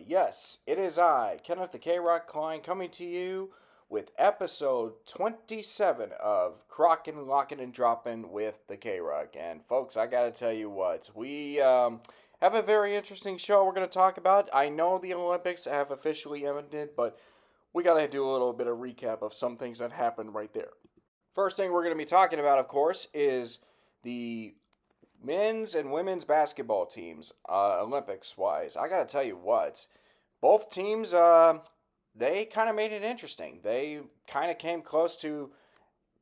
Yes, it is I, Kenneth the K-Rock Klein, coming to you with episode 27 of Krocking, Locking, and Dropping with the K-Rock. And folks, I gotta tell you what, we have a very interesting show we're gonna talk about. I know the Olympics have officially ended, but we gotta do a little bit of recap of some things that happened right there. First thing we're gonna be talking about, of course, is the men's and women's basketball teams, Olympics wise. I gotta tell you what, both teams, they kind of made it interesting. They kind of came close to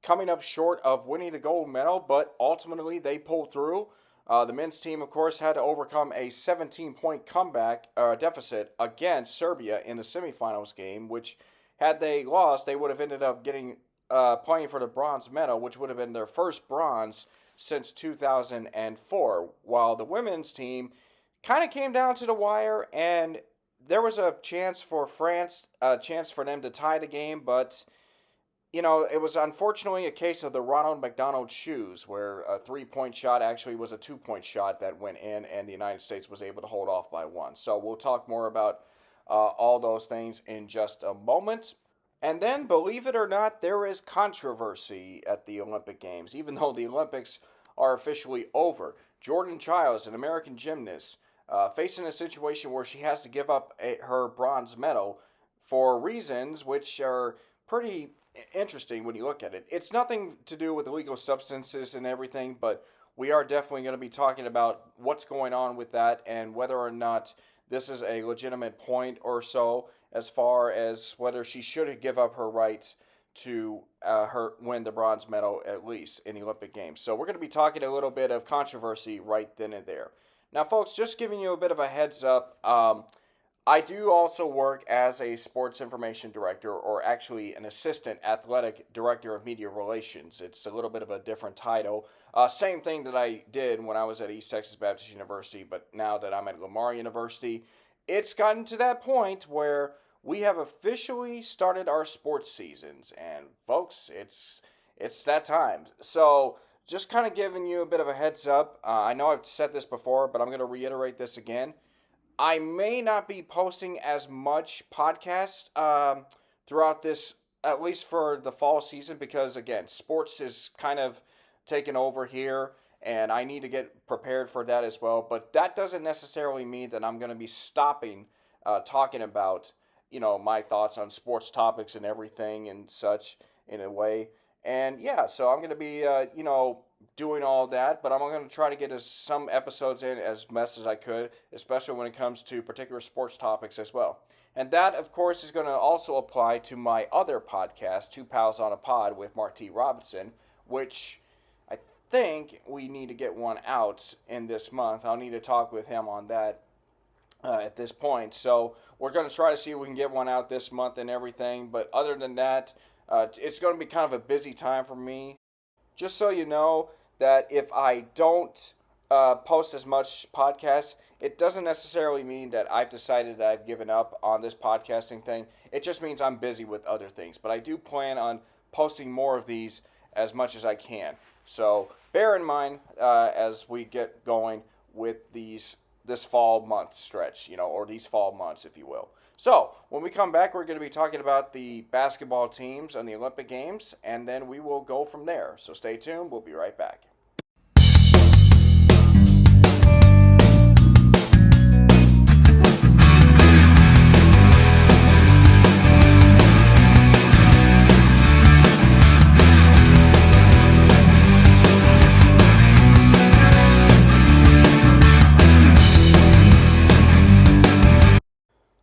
coming up short of winning the gold medal, but ultimately they pulled through. The men's team, of course, had to overcome a 17-point comeback deficit against Serbia in the semifinals game, which, had they lost, they would have ended up getting playing for the bronze medal, which would have been their first bronze since 2004. While the women's team kind of came down to the wire, and there was a chance for France, a chance for them to tie the game, but it was unfortunately a case of the Ronald McDonald shoes, where a 3-point shot actually was a 2-point shot that went in, and the United States was able to hold off by one. So we'll talk more about all those things in just a moment. And then, believe it or not, there is controversy at the Olympic Games, even though the Olympics are officially over. Jordan Chiles, an American gymnast, facing a situation where she has to give up her bronze medal for reasons which are pretty interesting when you look at it. It's nothing to do with illegal substances and everything, but we are definitely going to be talking about what's going on with that and whether or not this is a legitimate point or so, as far as whether she should give up her right to her win the bronze medal, at least in the Olympic Games. So we're going to be talking a little bit of controversy right then and there. Now, folks, just giving you a bit of a heads up, I do also work as a sports information director, or actually an assistant athletic director of media relations. It's a little bit of a different title. Same thing that I did when I was at East Texas Baptist University, but now that I'm at Lamar University, it's gotten to that point where we have officially started our sports seasons, and folks, it's that time. So just kind of giving you a bit of a heads up. I know I've said this before, but I'm going to reiterate this again. I may not be posting as much podcast throughout this, at least for the fall season, because again, sports is kind of taken over here, and I need to get prepared for that as well. But that doesn't necessarily mean that I'm going to be stopping talking about my thoughts on sports topics and everything and such in a way. And yeah, so I'm going to be, doing all that, but I'm going to try to get some episodes in as best as I could, especially when it comes to particular sports topics as well. And that, of course, is going to also apply to my other podcast, Two Pals on a Pod with Mark T. Robinson, which I think we need to get one out in this month. I'll need to talk with him on that at this point. So we're going to try to see if we can get one out this month and everything. But other than that, it's going to be kind of a busy time for me. Just so you know that if I don't post as much podcasts, it doesn't necessarily mean that I've decided that I've given up on this podcasting thing. It just means I'm busy with other things. But I do plan on posting more of these as much as I can. So bear in mind as we get going with this fall month stretch, or these fall months, if you will. So, when we come back, we're going to be talking about the basketball teams and the Olympic Games, and then we will go from there. So stay tuned. We'll be right back.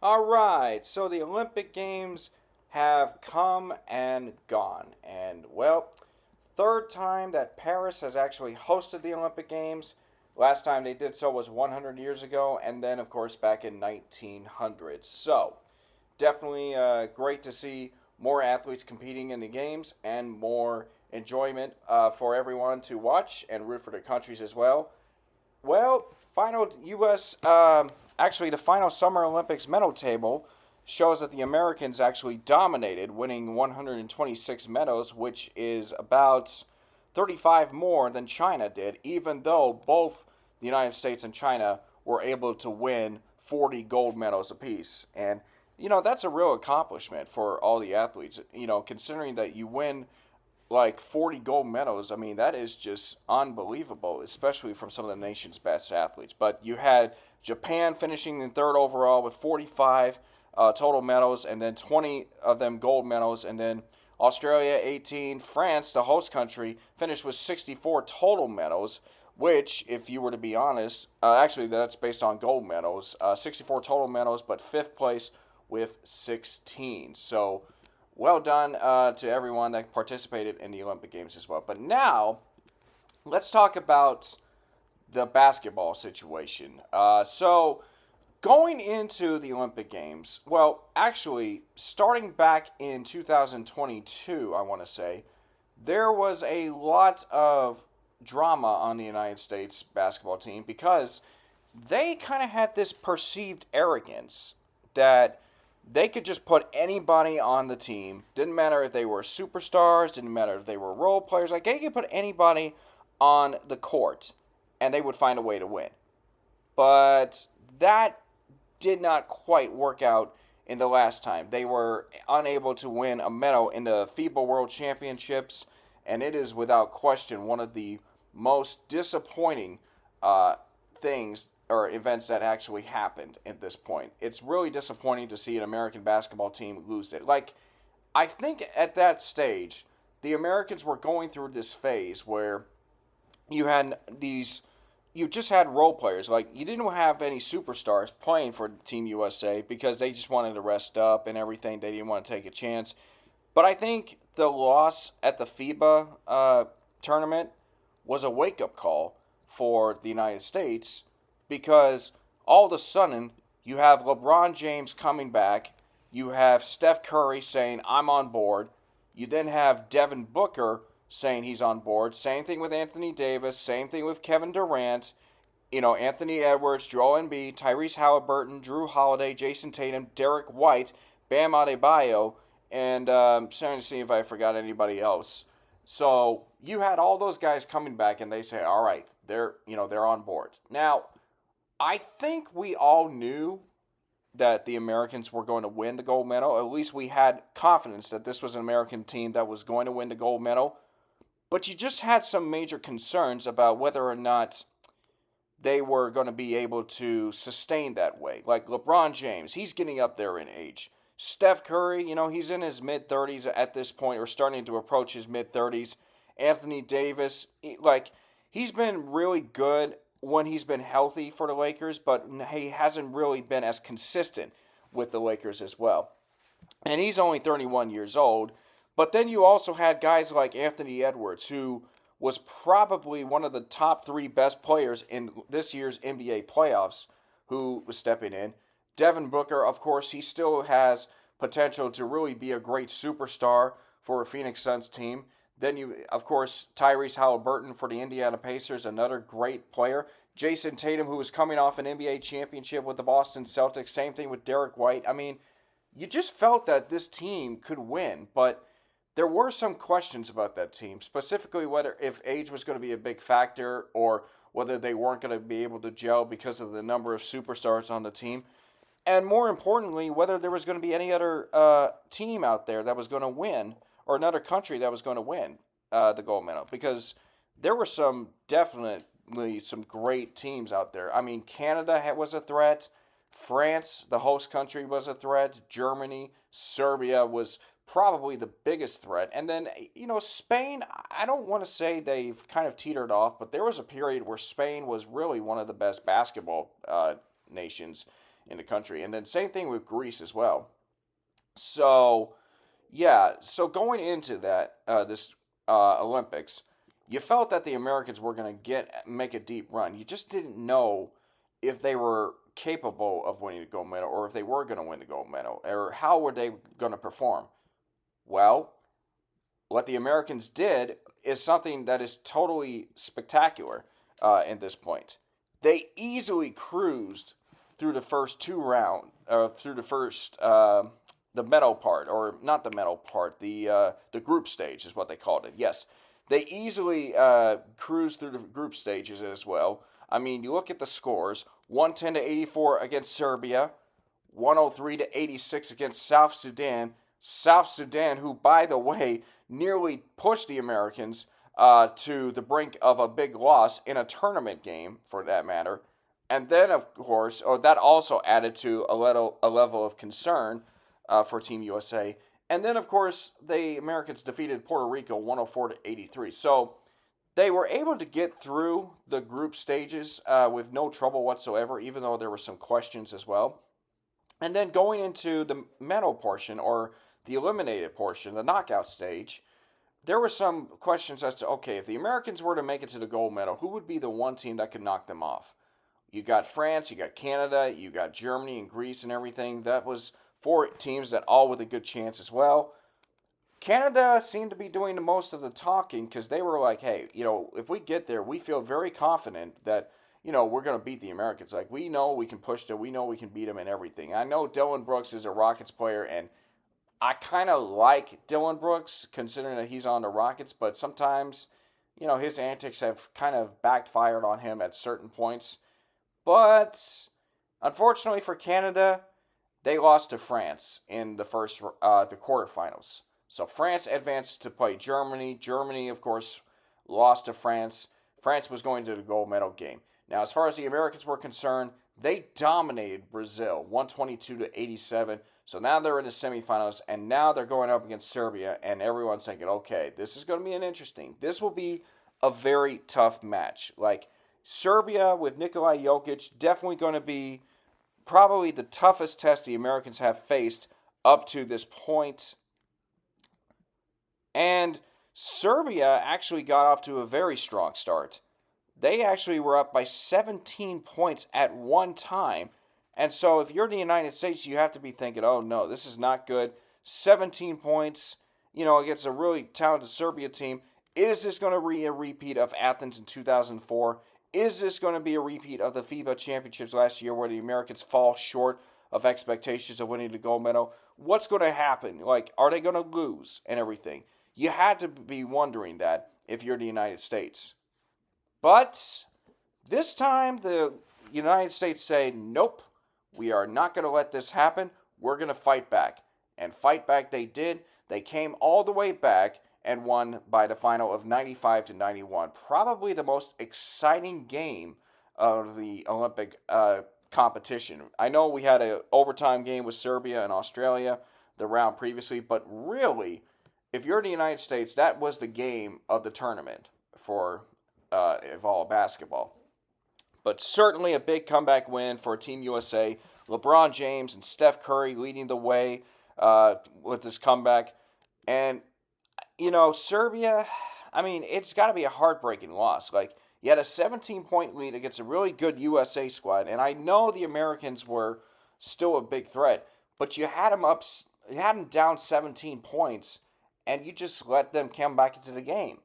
Alright, so the Olympic Games have come and gone. And, well, third time that Paris has actually hosted the Olympic Games. Last time they did so was 100 years ago, and then, of course, back in 1900. So, definitely great to see more athletes competing in the games and more enjoyment for everyone to watch and root for their countries as well. Well, final U.S. Actually, the final Summer Olympics medal table shows that the Americans actually dominated, winning 126 medals, which is about 35 more than China did, even though both the United States and China were able to win 40 gold medals apiece. And, that's a real accomplishment for all the athletes. Considering that you win like 40 gold medals, I mean, that is just unbelievable, especially from some of the nation's best athletes. But you had Japan finishing in third overall with 45 total medals, and then 20 of them gold medals, and then Australia 18, France, the host country, finished with 64 total medals, which, if you were to be honest, actually that's based on gold medals, 64 total medals, but fifth place with 16. So well done to everyone that participated in the Olympic Games as well. But now, let's talk about the basketball situation. So, going into the Olympic Games, well, actually, starting back in 2022, I want to say, there was a lot of drama on the United States basketball team because they kind of had this perceived arrogance that they could just put anybody on the team. Didn't matter if they were superstars, didn't matter if they were role players. Like, they could put anybody on the court and they would find a way to win. But that did not quite work out in the last time. They were unable to win a medal in the FIBA World Championships, and it is without question one of the most disappointing things or events that actually happened at this point. It's really disappointing to see an American basketball team lose it. Like, I think at that stage, the Americans were going through this phase where you just had role players. Like, you didn't have any superstars playing for Team USA because they just wanted to rest up and everything. They didn't want to take a chance. But I think the loss at the FIBA tournament was a wake-up call for the United States, because all of a sudden you have LeBron James coming back, you have Steph Curry saying, I'm on board, you then have Devin Booker saying he's on board, same thing with Anthony Davis, same thing with Kevin Durant, Anthony Edwards, Joel Embiid, Tyrese Halliburton, Drew Holiday, Jason Tatum, Derek White, Bam Adebayo, and I'm starting to see if I forgot anybody else. So you had all those guys coming back, and they say, all right, they're on board. Now, I think we all knew that the Americans were going to win the gold medal. At least we had confidence that this was an American team that was going to win the gold medal. But you just had some major concerns about whether or not they were going to be able to sustain that way. Like LeBron James, he's getting up there in age. Steph Curry, he's in his mid-30s at this point, or starting to approach his mid-30s. Anthony Davis, he's been really good when he's been healthy for the Lakers, but he hasn't really been as consistent with the Lakers as well. And he's only 31 years old. But then you also had guys like Anthony Edwards, who was probably one of the top 3 best players in this year's NBA playoffs, who was stepping in. Devin Booker, of course, he still has potential to really be a great superstar for a Phoenix Suns team. Then you, of course, Tyrese Halliburton for the Indiana Pacers, another great player. Jason Tatum, who was coming off an NBA championship with the Boston Celtics. Same thing with Derek White. I mean, you just felt that this team could win, but there were some questions about that team, specifically whether if age was going to be a big factor or whether they weren't going to be able to gel because of the number of superstars on the team. And more importantly, whether there was going to be any other team out there that was going to win, or another country that was going to win the gold medal, because there were definitely some great teams out there. I mean, Canada was a threat. France, the host country, was a threat. Germany, Serbia was probably the biggest threat. And then, Spain, I don't want to say they've kind of teetered off, but there was a period where Spain was really one of the best basketball nations in the country. And then same thing with Greece as well. So, yeah, so going into that this Olympics, you felt that the Americans were going to make a deep run. You just didn't know if they were capable of winning the gold medal, or if they were going to win the gold medal, or how were they going to perform. Well, what the Americans did is something that is totally spectacular in this point. They easily cruised through the first 2 rounds, through the first the medal part, or not the medal part, the group stage is what they called it. Yes, they easily cruised through the group stages as well. I mean, you look at the scores: 110 to 84 against Serbia, 103 to 86 against South Sudan. South Sudan, who, by the way, nearly pushed the Americans to the brink of a big loss in a tournament game, for that matter. And then, of course, that also added to a level of concern for Team USA. And then, of course, the Americans defeated Puerto Rico 104 to 83. So they were able to get through the group stages with no trouble whatsoever, even though there were some questions as well. And then going into the medal portion, or the eliminated portion, the knockout stage, there were some questions as to, okay, if the Americans were to make it to the gold medal, who would be the one team that could knock them off? You got France, you got Canada, you got Germany and Greece and everything. That was four teams that all with a good chance as well. Canada seemed to be doing the most of the talking because they were like, hey, if we get there, we feel very confident that, we're going to beat the Americans. Like, we know we can push them. We know we can beat them and everything. I know Dylan Brooks is a Rockets player, and I kind of like Dylan Brooks considering that he's on the Rockets, but sometimes, his antics have kind of backfired on him at certain points. But unfortunately for Canada, they lost to France in the quarterfinals. So France advanced to play Germany. Germany, of course, lost to France. France was going to the gold medal game. Now, as far as the Americans were concerned, they dominated Brazil, 122 to 87. So now they're in the semifinals, and now they're going up against Serbia, and everyone's thinking, okay, this is going to be this will be a very tough match. Like, Serbia with Nikola Jokic, definitely going to be probably the toughest test the Americans have faced up to this point. And Serbia actually got off to a very strong start. They actually were up by 17 points at one time. And so if you're the United States, you have to be thinking, oh no, this is not good. 17 points, against a really talented Serbia team. Is this going to be a repeat of Athens in 2004? Is this going to be a repeat of the FIBA championships last year where the Americans fall short of expectations of winning the gold medal? What's going to happen? Like, are they going to lose and everything? You had to be wondering that if you're the United States. But this time the United States say, nope, we are not going to let this happen. We're going to fight back. And fight back they did. They came all the way back and won by the final of 95 to 91. Probably the most exciting game of the Olympic competition. I know we had an overtime game with Serbia and Australia the round previously, but really, if you're the United States, that was the game of the tournament for Evolve basketball. But certainly a big comeback win for Team USA. LeBron James and Steph Curry leading the way with this comeback. And, Serbia, I mean, it's got to be a heartbreaking loss. Like, you had a 17-point lead against a really good USA squad. And I know the Americans were still a big threat, but you had them down 17 points, and you just let them come back into the game.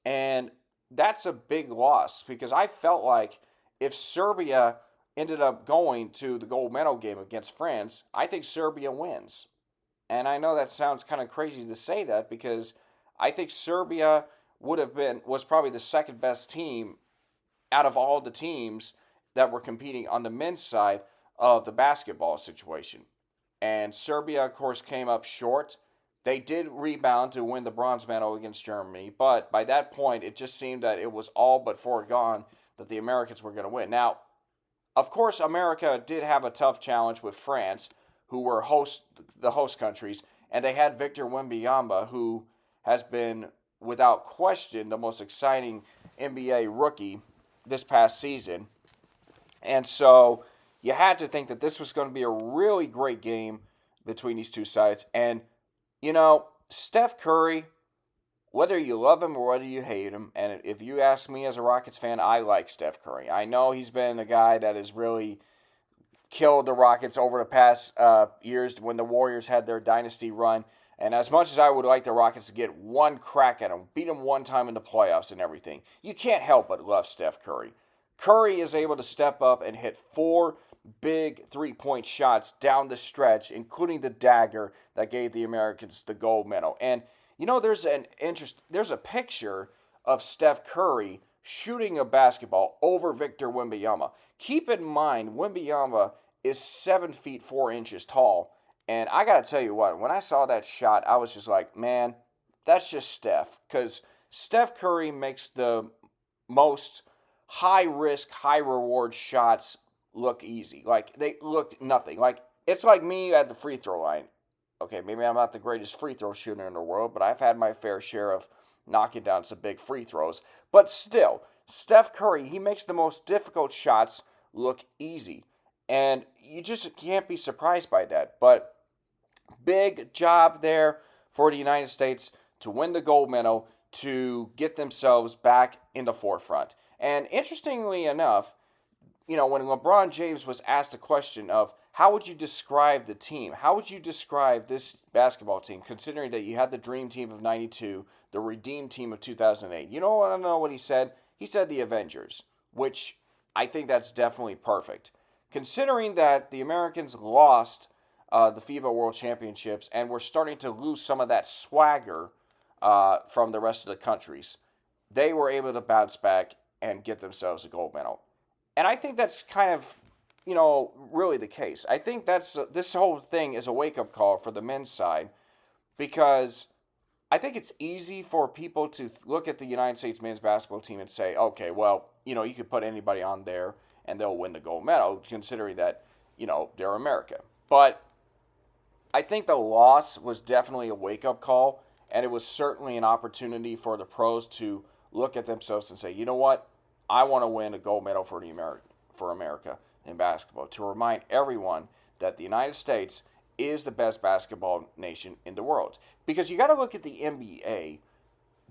And that's a big loss because I felt like if Serbia ended up going to the gold medal game against France, I think Serbia wins. And I know that sounds kind of crazy to say that because I think Serbia was probably the second best team out of all the teams that were competing on the men's side of the basketball situation. And Serbia, of course, came up short. They did rebound to win the bronze medal against Germany, but by that point, it just seemed that it was all but foregone that the Americans were going to win. Now, of course, America did have a tough challenge with France, who were the host countries, and they had Victor Wembanyama, who has been, without question, the most exciting NBA rookie this past season. And so you had to think that this was going to be a really great game between these two sides. And Steph Curry, whether you love him or whether you hate him, and if you ask me as a Rockets fan, I like Steph Curry. I know he's been a guy that has really killed the Rockets over the past years when the Warriors had their dynasty run. And as much as I would like the Rockets to get one crack at him, beat him one time in the playoffs and everything, you can't help but love Steph Curry. Curry is able to step up and hit 4 big three-point shots down the stretch, including the dagger that gave the Americans the gold medal. And there's a picture of Steph Curry shooting a basketball over Victor Wembanyama. Keep in mind, Wembanyama is 7 feet 4 inches tall. And I got to tell you what, when I saw that shot, I was just like, man, that's just Steph. Because Steph Curry makes the most high risk, high reward shots look easy. Like, they looked nothing. Like, it's like me at the free throw line. Okay, maybe I'm not the greatest free throw shooter in the world, but I've had my fair share of knocking down some big free throws. But still, Steph Curry, he makes the most difficult shots look easy. And you just can't be surprised by that. But big job there for the United States to win the gold medal, to get themselves back in the forefront. And interestingly enough, when LeBron James was asked the question of how would you describe the team? How would you describe this basketball team, considering that you had the dream team of 92, the redeemed team of 2008? You know what? I don't know what he said. He said the Avengers, which I think that's definitely perfect. Considering that the Americans lost the FIBA World Championships and we're starting to lose some of that swagger from the rest of the countries, they were able to bounce back and get themselves a gold medal. And I think that's kind of, really the case. I think this whole thing is a wake-up call for the men's side, because I think it's easy for people to look at the United States men's basketball team and say, okay, well, you could put anybody on there and they'll win the gold medal, considering that, they're America. But I think the loss was definitely a wake-up call, and it was certainly an opportunity for the pros to look at themselves and say, you know what? I want to win a gold medal for America in basketball, to remind everyone that the United States is the best basketball nation in the world. Because you got to look at the NBA.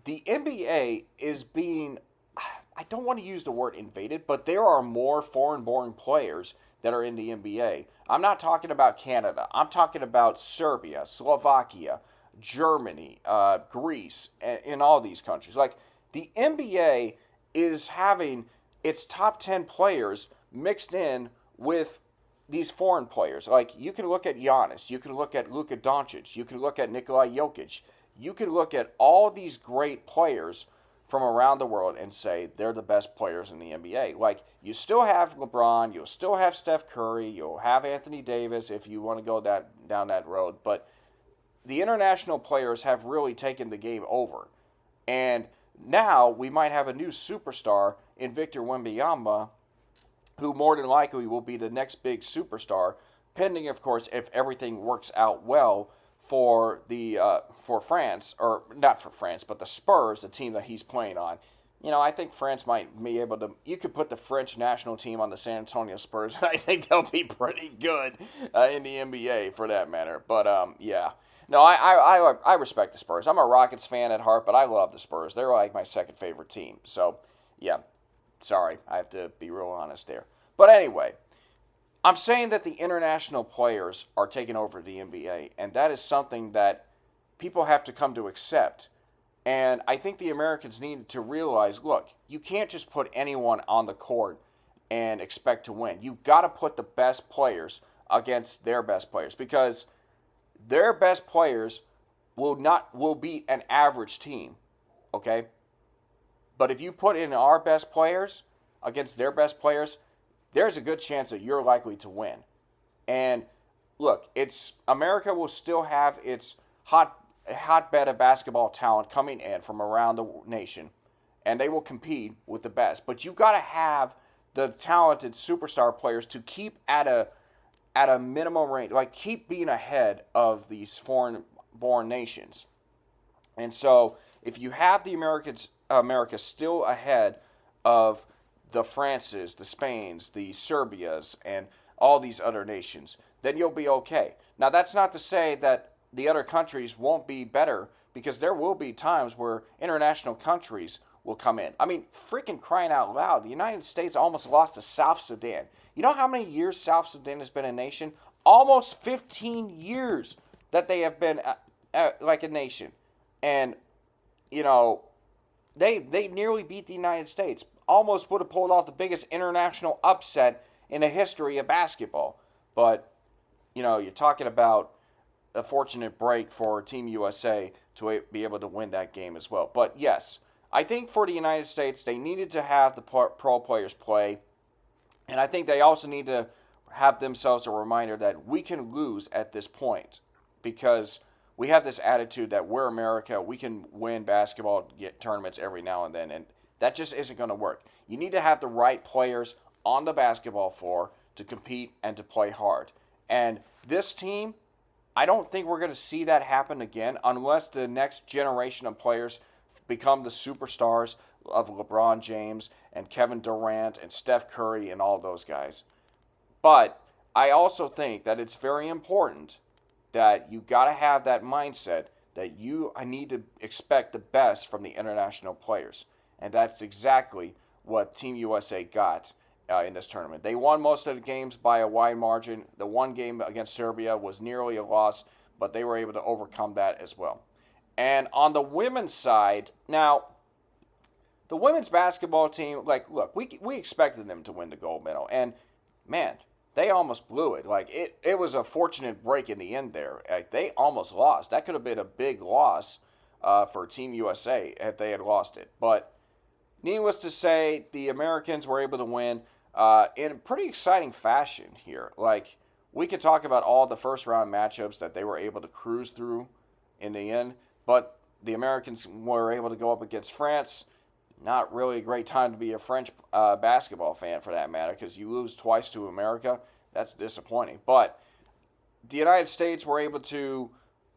The NBA is being, I don't want to use the word invaded, but there are more foreign-born players that are in the NBA. I'm not talking about Canada. I'm talking about Serbia, Slovakia, Germany, Greece, and in all these countries. Like, the NBA is having its top 10 players mixed in with these foreign players. Like, you can look at Giannis, you can look at Luka Doncic, you can look at Nikola Jokic, you can look at all these great players from around the world and say they're the best players in the NBA. Like, you still have LeBron, you'll still have Steph Curry, you'll have Anthony Davis if you want to go down that road, but the international players have really taken the game over. And now we might have a new superstar in Victor Wembanyama, who more than likely will be the next big superstar, pending, of course, if everything works out well for for France, or not for France, but the Spurs, the team that he's playing on. I think France might be able to. You could put the French national team on the San Antonio Spurs, and I think they'll be pretty good in the NBA for that matter. But yeah. No, I respect the Spurs. I'm a Rockets fan at heart, but I love the Spurs. They're like my second favorite team. So, yeah, sorry, I have to be real honest there. But anyway, I'm saying that the international players are taking over the NBA, and that is something that people have to come to accept. And I think the Americans need to realize, look, you can't just put anyone on the court and expect to win. You've got to put the best players against their best players, because their best players will beat an average team, okay? But if you put in our best players against their best players, there's a good chance that you're likely to win. And look, America will still have its hotbed of basketball talent coming in from around the nation, and they will compete with the best. But you've got to have the talented superstar players to keep at a minimum range, like keep being ahead of these foreign-born nations. And so if you have the America still ahead of the Frances, the Spains, the Serbias, and all these other nations, then you'll be okay. Now, that's not to say that the other countries won't be better, because there will be times where international countries will come in. I mean, freaking crying out loud, the United States almost lost to South Sudan. You know how many years South Sudan has been a nation? Almost 15 years that they have been like a nation. And, they nearly beat the United States. Almost would have pulled off the biggest international upset in the history of basketball. But, you're talking about a fortunate break for Team USA to be able to win that game as well. But yes, I think for the United States, they needed to have the pro players play, and I think they also need to have themselves a reminder that we can lose at this point because we have this attitude that we're America, we can win basketball tournaments every now and then, and that just isn't going to work. You need to have the right players on the basketball floor to compete and to play hard. And this team, I don't think we're going to see that happen again unless the next generation of players become the superstars of LeBron James and Kevin Durant and Steph Curry and all those guys. But I also think that it's very important that you got to have that mindset that I need to expect the best from the international players. And that's exactly what Team USA got in this tournament. They won most of the games by a wide margin. The one game against Serbia was nearly a loss, but they were able to overcome that as well. And on the women's side, now, the women's basketball team, like, look, we expected them to win the gold medal. And, man, they almost blew it. Like, it was a fortunate break in the end there. Like, they almost lost. That could have been a big loss for Team USA if they had lost it. But needless to say, the Americans were able to win in pretty exciting fashion here. Like, we could talk about all the first-round matchups that they were able to cruise through in the end. But the Americans were able to go up against France. Not really a great time to be a French basketball fan for that matter, because you lose twice to America. That's disappointing. But the United States were able to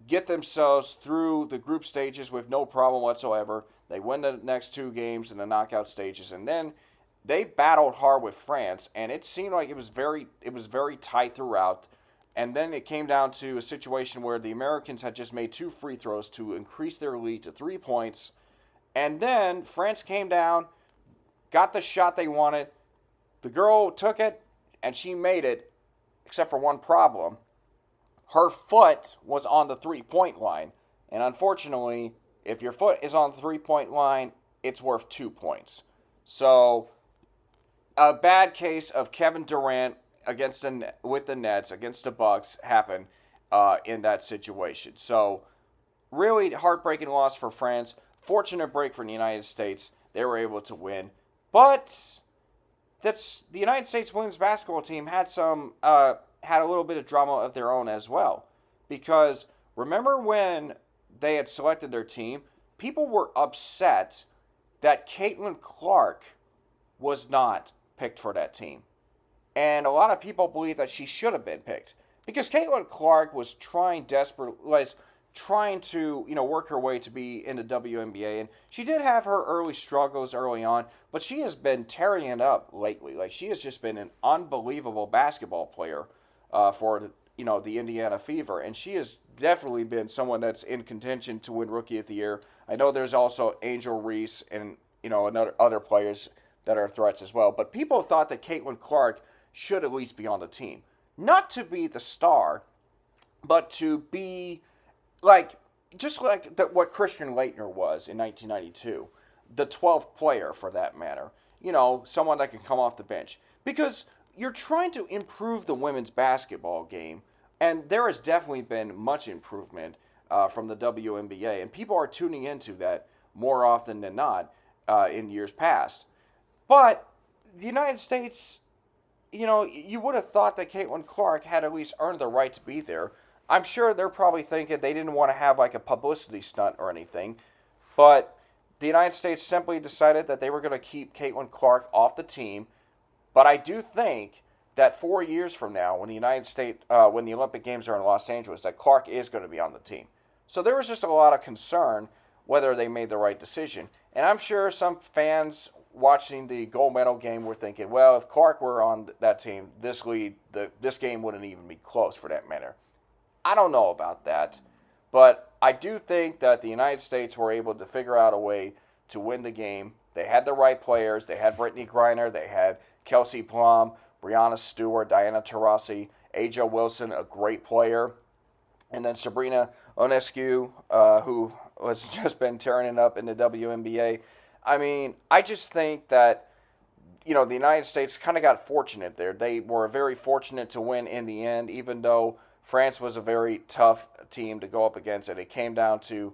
get themselves through the group stages with no problem whatsoever. They win the next two games in the knockout stages, and then they battled hard with France, and it seemed like it was very tight throughout. And then it came down to a situation where the Americans had just made 2 free throws to increase their lead to 3 points. And then France came down, got the shot they wanted. The girl took it, and she made it, except for one problem. Her foot was on the 3-point line. And unfortunately, if your foot is on the 3-point line, it's worth 2 points. So, a bad case of Kevin Durant with the Nets against the Bucks happened in that situation. So, really heartbreaking loss for France. Fortunate break for the United States. They were able to win. But the United States women's basketball team had a little bit of drama of their own as well. Because remember when they had selected their team, people were upset that Caitlin Clark was not picked for that team. And a lot of people believe that she should have been picked. Because Caitlin Clark was trying to, work her way to be in the WNBA. And she did have her early struggles early on, but she has been tearing it up lately. Like, she has just been an unbelievable basketball player for, the Indiana Fever. And she has definitely been someone that's in contention to win Rookie of the Year. I know there's also Angel Reese and, other players that are threats as well. But people thought that Caitlin Clark should at least be on the team. Not to be the star, but to be just like what Christian Laettner was in 1992, the 12th player for that matter. Someone that can come off the bench. Because you're trying to improve the women's basketball game, and there has definitely been much improvement from the WNBA, and people are tuning into that more often than not in years past. But the United States, you would have thought that Caitlin Clark had at least earned the right to be there. I'm sure they're probably thinking they didn't want to have like a publicity stunt or anything, but the United States simply decided that they were going to keep Caitlin Clark off the team. But I do think that 4 years from now, when when the Olympic Games are in Los Angeles, that Clark is going to be on the team. So there was just a lot of concern whether they made the right decision. And I'm sure some fans watching the gold medal game were thinking, well, if Clark were on that team, this game wouldn't even be close for that matter. I don't know about that, but I do think that the United States were able to figure out a way to win the game. They had the right players. They had Brittany Griner. They had Kelsey Plum, Breanna Stewart, Diana Taurasi, Aja Wilson, a great player, and then Sabrina Ionescu, who has just been tearing it up in the WNBA. I mean, I just think that, the United States kind of got fortunate there. They were very fortunate to win in the end, even though France was a very tough team to go up against, and it came down to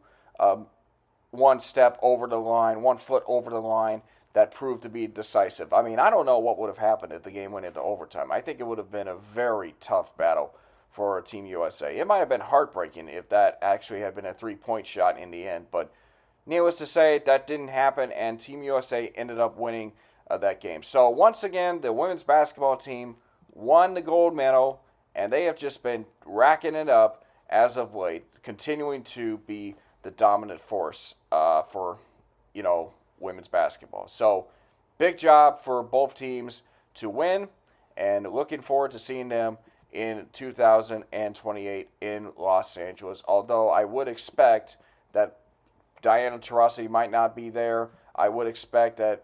one step over the line, 1 foot over the line that proved to be decisive. I mean, I don't know what would have happened if the game went into overtime. I think it would have been a very tough battle for Team USA. It might have been heartbreaking if that actually had been a 3-point shot in the end, but needless to say, that didn't happen, and Team USA ended up winning that game. So once again, the women's basketball team won the gold medal, and they have just been racking it up as of late, continuing to be the dominant force for, women's basketball. So big job for both teams to win, and looking forward to seeing them in 2028 in Los Angeles. Although I would expect that Diana Taurasi might not be there. I would expect that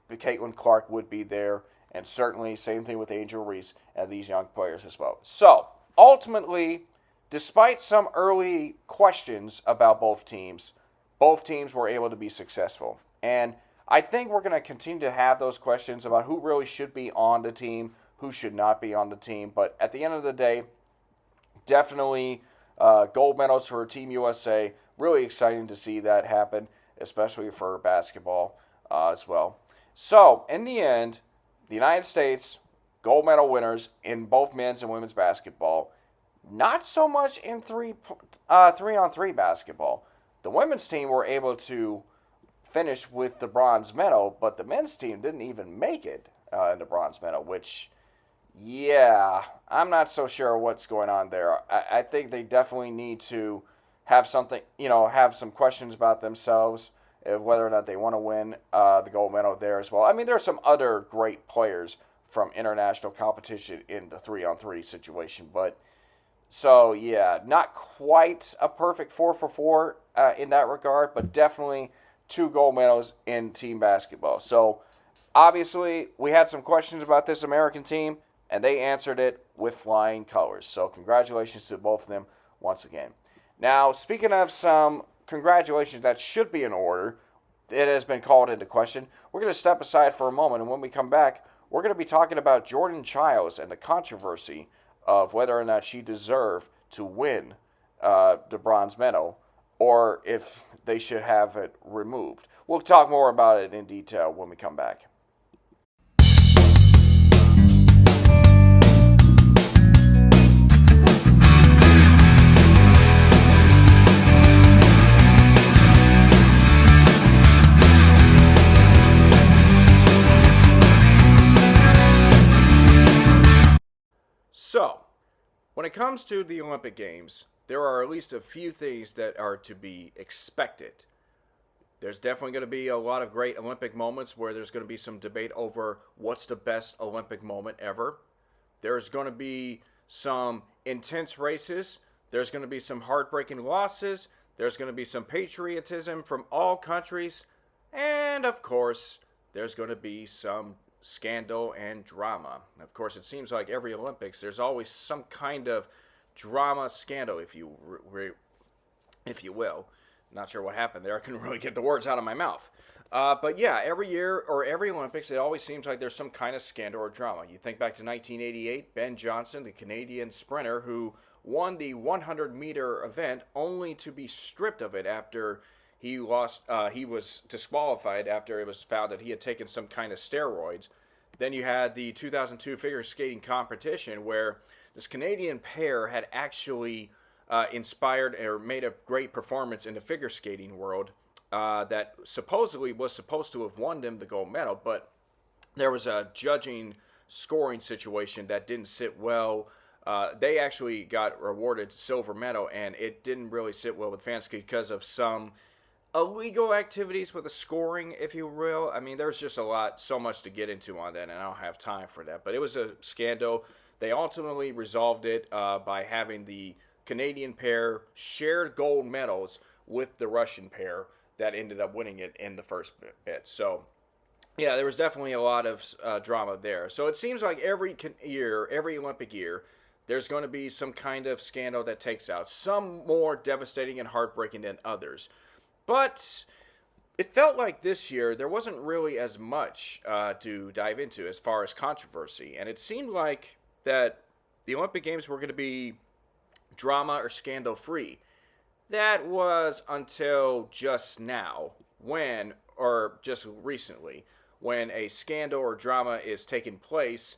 Caitlin Clark would be there, and certainly same thing with Angel Reese and these young players as well. So ultimately, despite some early questions about both teams were able to be successful. And I think we're going to continue to have those questions about who really should be on the team, who should not be on the team. But at the end of the day, definitely gold medals for Team USA. Really exciting to see that happen, especially for basketball as well. So, in the end, the United States, gold medal winners in both men's and women's basketball. Not so much in three-on-three basketball. The women's team were able to finish with the bronze medal, but the men's team didn't even make it in the bronze medal, which, yeah, I'm not so sure what's going on there. I think they definitely need to have something, have some questions about themselves, whether or not they want to win the gold medal there as well. I mean, there are some other great players from international competition in the 3-on-3 situation, but so, yeah, not quite a perfect 4 for 4 in that regard, but definitely 2 gold medals in team basketball. So, obviously, we had some questions about this American team, and they answered it with flying colors. So, congratulations to both of them once again. Now, speaking of some congratulations that should be in order, it has been called into question. We're going to step aside for a moment, and when we come back, we're going to be talking about Jordan Chiles and the controversy of whether or not she deserved to win the bronze medal, or if they should have it removed. We'll talk more about it in detail when we come back. So, when it comes to the Olympic Games, there are at least a few things that are to be expected. There's definitely going to be a lot of great Olympic moments where there's going to be some debate over what's the best Olympic moment ever. There's going to be some intense races. There's going to be some heartbreaking losses. There's going to be some patriotism from all countries. And, of course, there's going to be some scandal and drama. Of course, it seems like every Olympics, there's always some kind of drama scandal, if you will. Not sure what happened there. I couldn't really get the words out of my mouth. But yeah, every year or every Olympics, it always seems like there's some kind of scandal or drama. You think back to 1988, Ben Johnson, the Canadian sprinter who won the 100-meter event only to be stripped of it after he was disqualified after it was found that he had taken some kind of steroids. Then you had the 2002 figure skating competition where this Canadian pair had actually inspired or made a great performance in the figure skating world that supposedly was supposed to have won them the gold medal, but there was a judging scoring situation that didn't sit well. They actually got awarded silver medal, and it didn't really sit well with fans because of some illegal activities with the scoring, if you will. I mean, there's just so much to get into on that, and I don't have time for that. But it was a scandal. They ultimately resolved it by having the Canadian pair shared gold medals with the Russian pair that ended up winning it in the first bit. So, yeah, there was definitely a lot of drama there. So it seems like every Olympic year, there's going to be some kind of scandal that takes out. Some more devastating and heartbreaking than others. But it felt like this year there wasn't really as much to dive into as far as controversy. And it seemed like that the Olympic Games were going to be drama or scandal free. That was until just now, when, or just recently, when a scandal or drama is taking place.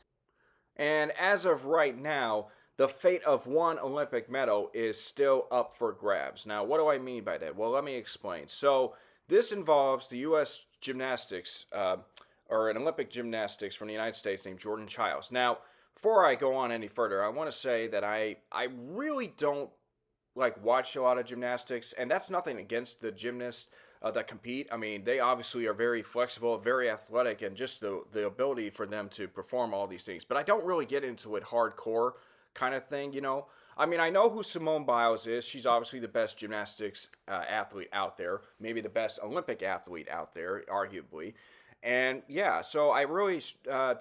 And as of right now, the fate of one Olympic medal is still up for grabs. Now, what do I mean by that? Well, let me explain. So, this involves the U.S. gymnastics, or an Olympic gymnastics from the United States named Jordan Chiles. Now, before I go on any further, I want to say that I really don't like watch a lot of gymnastics, and that's nothing against the gymnasts that compete. I mean, they obviously are very flexible, very athletic, and just the ability for them to perform all these things. But I don't really get into it hardcore kind of thing, you know. I mean, I know who Simone Biles is. She's obviously the best gymnastics athlete out there, maybe the best Olympic athlete out there, arguably. And yeah, so I really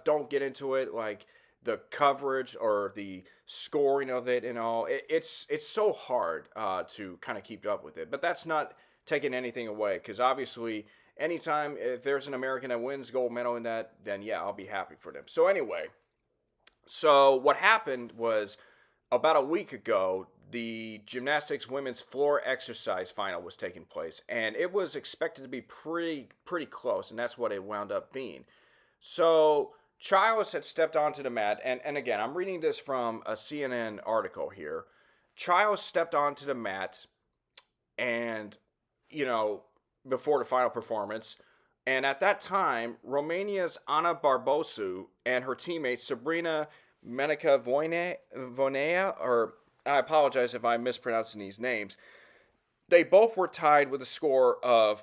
don't get into it like the coverage or the scoring of it and all. It's so hard to kind of keep up with it. But that's not taking anything away, because obviously anytime if there's an American that wins gold medal in that, then yeah, I'll be happy for them. So anyway, so what happened was about a week ago, the gymnastics women's floor exercise final was taking place, and it was expected to be pretty close, and that's what it wound up being. So Childs had stepped onto the mat, and again, I'm reading this from a CNN article here. Childs stepped onto the mat, and you know, before the final performance. And at that time, Romania's Ana Barbosu and her teammate Sabrina Menica Vonea, or I apologize if I'm mispronouncing these names, they both were tied with a score of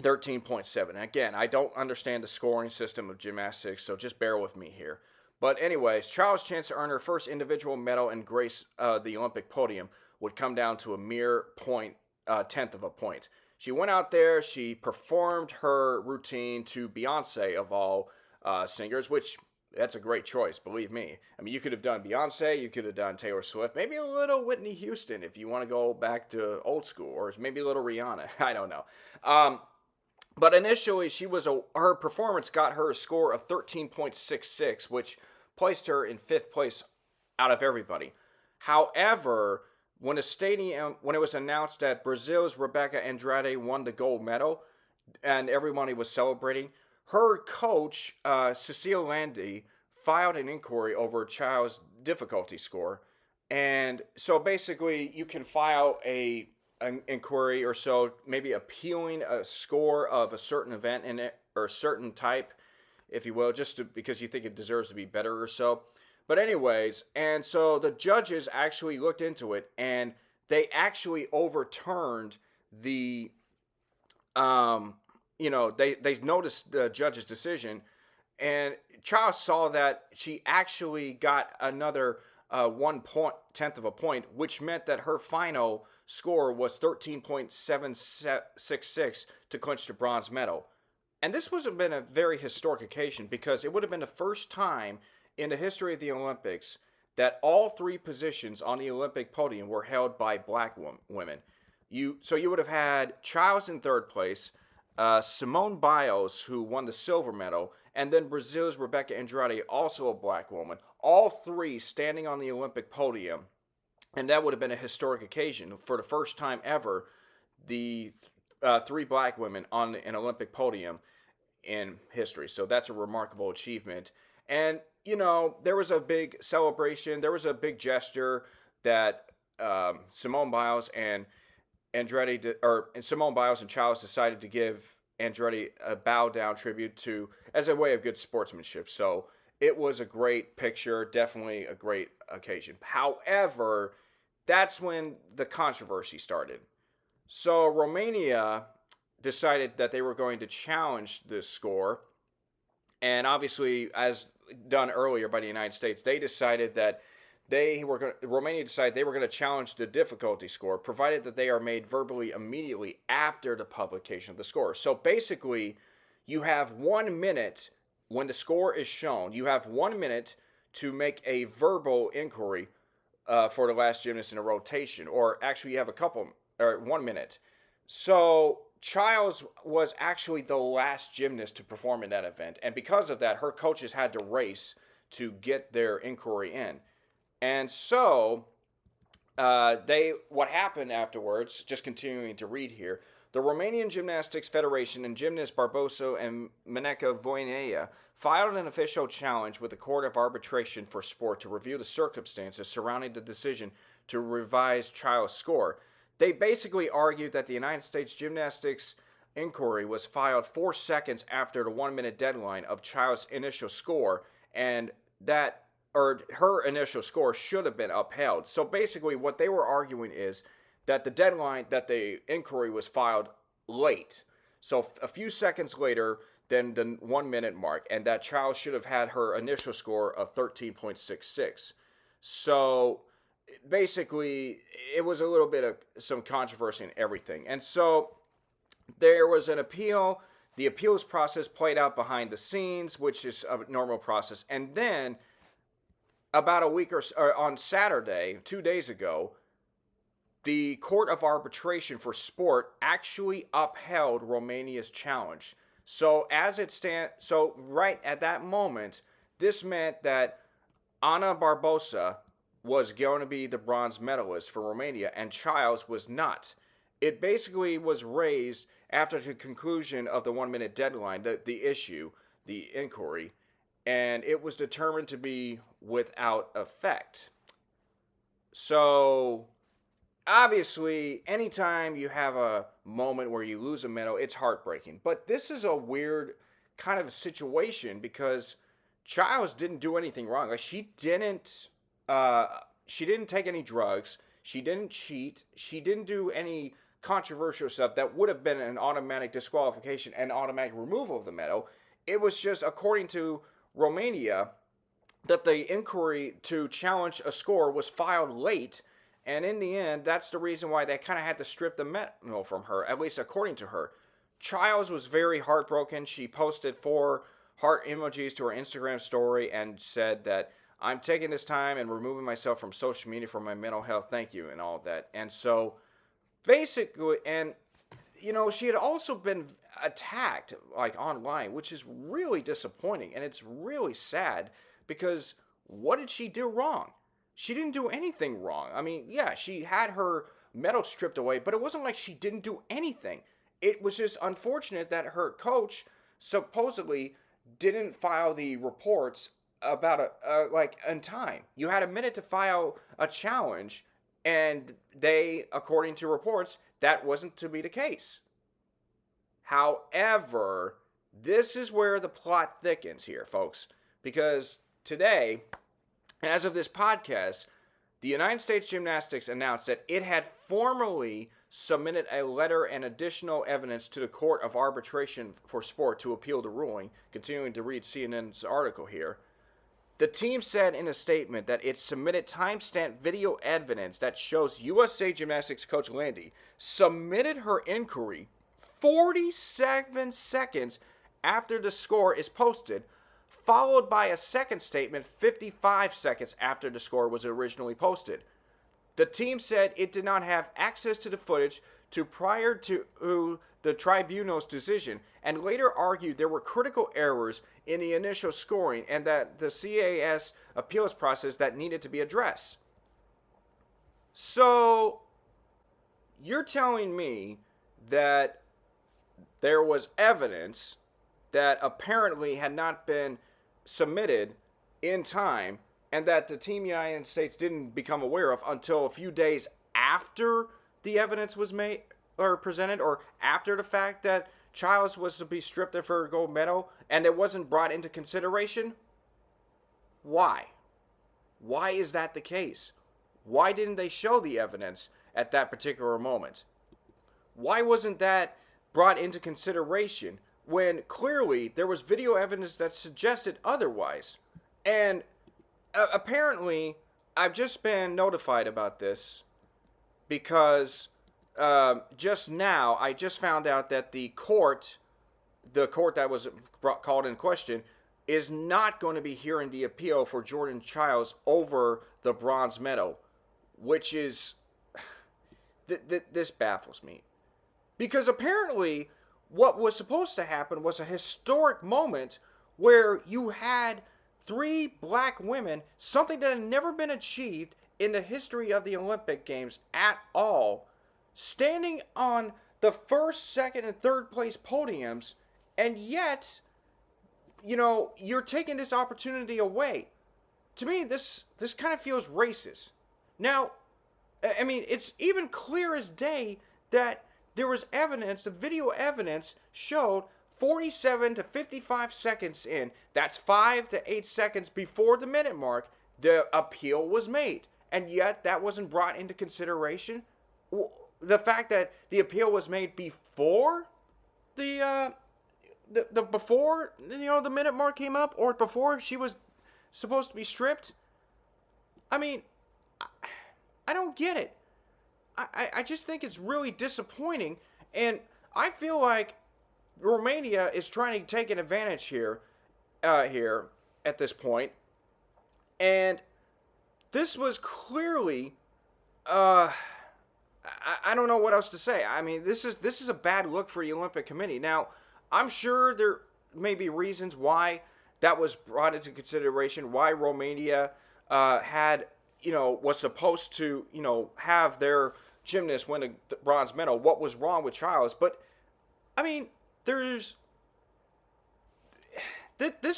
13.7. Again, I don't understand the scoring system of gymnastics, so just bear with me here. But anyways, Charles' chance to earn her first individual medal and grace the Olympic podium would come down to a mere tenth of a point. She went out there, she performed her routine to Beyonce of all singers, which that's a great choice, believe me. I mean, you could have done Beyonce, you could have done Taylor Swift, maybe a little Whitney Houston if you want to go back to old school, or maybe a little Rihanna. I don't know. But initially, her performance got her a score of 13.66, which placed her in fifth place out of everybody. However, when it was announced that Brazil's Rebecca Andrade won the gold medal, and everybody was celebrating, her coach Cecile Landy filed an inquiry over Child's difficulty score, and so basically you can file an inquiry or so, maybe appealing a score of a certain event in it or a certain type, if you will, because you think it deserves to be better or so. But anyways, and so the judges actually looked into it, and they actually overturned the, they noticed the judge's decision, and Charles saw that she actually got another 1/10 of a point, which meant that her final score was 13.766 to clinch the bronze medal. And this would have been a very historic occasion, because it would have been the first time in the history of the Olympics that all three positions on the Olympic podium were held by black women. So you would have had Childs in third place, Simone Biles, who won the silver medal, and then Brazil's Rebecca Andrade, also a black woman. All three standing on the Olympic podium, and that would have been a historic occasion. For the first time ever, the three black women on an Olympic podium in history. So that's a remarkable achievement. And, there was a big celebration. There was a big gesture that Simone Biles and Simone Biles and Childs decided to give Andretti a bow down tribute as a way of good sportsmanship. So it was a great picture, definitely a great occasion. However, that's when the controversy started. So Romania decided that they were going to challenge this score, and obviously, as done earlier by the United States, Romania decided they were going to challenge the difficulty score, provided that they are made verbally immediately after the publication of the score. So basically, you have 1 minute when the score is shown. You have 1 minute to make a verbal inquiry for the last gymnast in a rotation, or actually, you have 1 minute. So Childs was actually the last gymnast to perform in that event, and because of that, her coaches had to race to get their inquiry in. And so What happened afterwards, just continuing to read here, the Romanian Gymnastics Federation and gymnast Barbosa and Meneca Voinea filed an official challenge with the Court of Arbitration for Sport to review the circumstances surrounding the decision to revise Chiles' score. They basically argued that the United States Gymnastics inquiry was filed 4 seconds after the 1 minute deadline of Chiles' initial score, and that or her initial score should have been upheld. So basically what they were arguing is that the deadline, that the inquiry was filed late. So a few seconds later than the 1 minute mark, and that Chiles should have had her initial score of 13.66. So basically it was a little bit of some controversy and everything. And so there was an appeal. The appeals process played out behind the scenes, which is a normal process. And then about a week or on Saturday, 2 days ago, the Court of Arbitration for Sport actually upheld Romania's challenge. So right at that moment, this meant that Ana Barbosa was going to be the bronze medalist for Romania, and Chiles was not. It basically was raised after the conclusion of the 1 minute deadline, the inquiry, and it was determined to be without effect. So, obviously, anytime you have a moment where you lose a medal, it's heartbreaking. But this is a weird kind of a situation because Chiles didn't do anything wrong. Like, she didn't take any drugs. She didn't cheat. She didn't do any controversial stuff that would have been an automatic disqualification and automatic removal of the medal. It was just, according to Romania, that the inquiry to challenge a score was filed late, and in the end, that's the reason why they kind of had to strip the medal from her, at least according to her. Chiles was very heartbroken. She posted 4 heart emojis to her Instagram story and said that, "I'm taking this time and removing myself from social media for my mental health. Thank you," and all of that. And so, basically, and she had also been attacked like online, which is really disappointing, and it's really sad because what did she do wrong? She didn't do anything wrong. I mean, yeah, she had her medal stripped away, but it wasn't like she didn't do anything. It was just unfortunate that her coach supposedly didn't file the reports about in time. You had a minute to file a challenge, and they, according to reports, that wasn't to be the case. However, this is where the plot thickens here, folks, because today, as of this podcast, the United States Gymnastics announced that it had formally submitted a letter and additional evidence to the Court of Arbitration for Sport to appeal the ruling. Continuing to read CNN's article here. The team said in a statement that it submitted timestamped video evidence that shows USA Gymnastics coach Landy submitted her inquiry 47 seconds after the score is posted, followed by a second statement 55 seconds after the score was originally posted. The team said it did not have access to the footage prior to the tribunal's decision, and later argued there were critical errors in the initial scoring and that the CAS appeals process that needed to be addressed. So, you're telling me that there was evidence that apparently had not been submitted in time and that the Team United States didn't become aware of until a few days after the evidence was made or presented, or after the fact that Chiles was to be stripped of her gold medal, and it wasn't brought into consideration? Why? Why is that the case? Why didn't they show the evidence at that particular moment? Why wasn't that brought into consideration when clearly there was video evidence that suggested otherwise? And apparently, I've just been notified about this because just now I just found out that the court that was called in question, is not going to be hearing the appeal for Jordan Chiles over the bronze medal, which is this baffles me. Because apparently what was supposed to happen was a historic moment where you had 3 black women, something that had never been achieved in the history of the Olympic Games at all, standing on the first, second, and third place podiums, and yet, you're taking this opportunity away. To me, this kind of feels racist. Now, I mean, it's even clear as day that there was evidence, the video evidence showed 47 to 55 seconds in, that's 5 to 8 seconds before the minute mark, the appeal was made. And yet that wasn't brought into consideration. The fact that the appeal was made before the before the minute mark came up, or before she was supposed to be stripped. I mean, I don't get it. I just think it's really disappointing, and I feel like Romania is trying to take an advantage here at this point, and this was clearly, I don't know what else to say. I mean, this is a bad look for the Olympic Committee. Now, I'm sure there may be reasons why that was brought into consideration, why Romania was supposed to, have their gymnast win a bronze medal. What was wrong with Chiles? But, I mean, this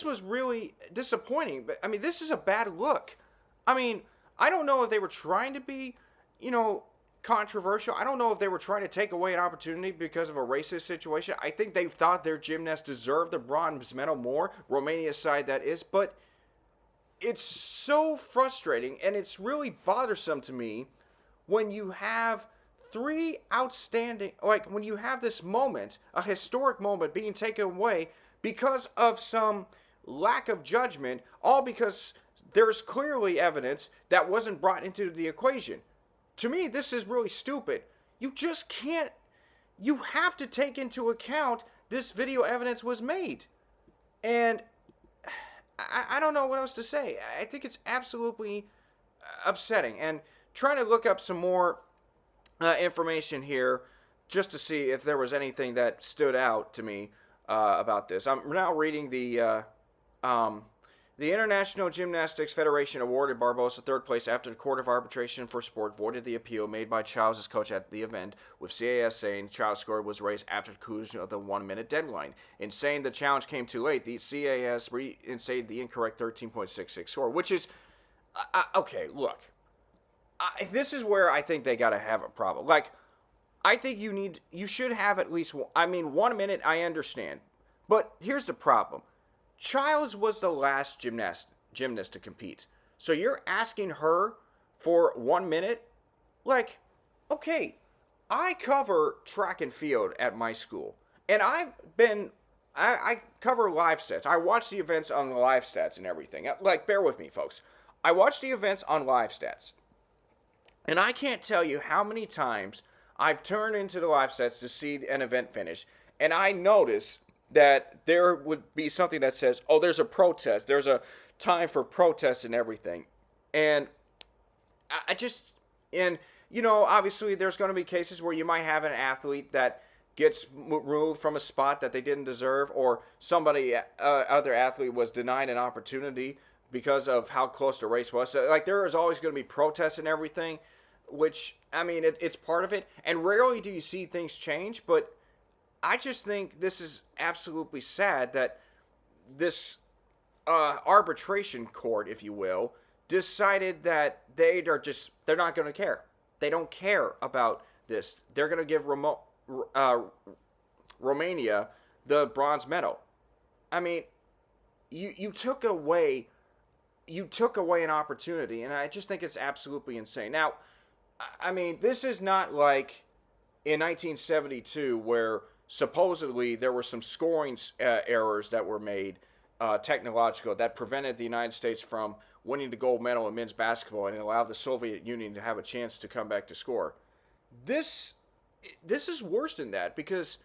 was really disappointing. But, I mean, this is a bad look. I mean, I don't know if they were trying to be, controversial. I don't know if they were trying to take away an opportunity because of a racist situation. I think they thought their gymnasts deserved the bronze medal more. Romania's side, that is. But it's so frustrating, and it's really bothersome to me when you have three outstanding, when you have this moment, a historic moment being taken away because of some lack of judgment, all because there's clearly evidence that wasn't brought into the equation. To me, this is really stupid. You just can't, you have to take into account this video evidence was made. And I don't know what else to say. I think it's absolutely upsetting. And trying to look up some more information here just to see if there was anything that stood out to me about this. I'm now reading the International Gymnastics Federation awarded Barbosa third place after the Court of Arbitration for Sport voided the appeal made by Chiles' coach at the event, with CAS saying Chiles' score was raised after the conclusion of the 1-minute deadline. In saying the challenge came too late, the CAS reinstated the incorrect 13.66 score, which is, okay, look. This is where I think they got to have a problem. I think you should have at least, 1 minute, I understand. But here's the problem. Chiles was the last gymnast to compete. So you're asking her for 1 minute? Okay, I cover track and field at my school. And I cover live stats. I watch the events on the live stats and everything. Bear with me, folks. I watch the events on live stats. And I can't tell you how many times I've turned into the live stats to see an event finish. And I notice that there would be something that says, oh, there's a protest. There's a time for protest and everything. And obviously there's going to be cases where you might have an athlete that gets removed from a spot that they didn't deserve, or other athlete was denied an opportunity because of how close the race was. So, there is always going to be protests and everything, which, it's part of it. And rarely do you see things change, but I just think this is absolutely sad that this arbitration court, if you will, decided that they're not going to care. They don't care about this. They're going to give Romania the bronze medal. You took away an opportunity, and I just think it's absolutely insane. Now, this is not like in 1972 where supposedly there were some scoring errors that were made, technological, that prevented the United States from winning the gold medal in men's basketball and allowed the Soviet Union to have a chance to come back to score. This is worse than that, because,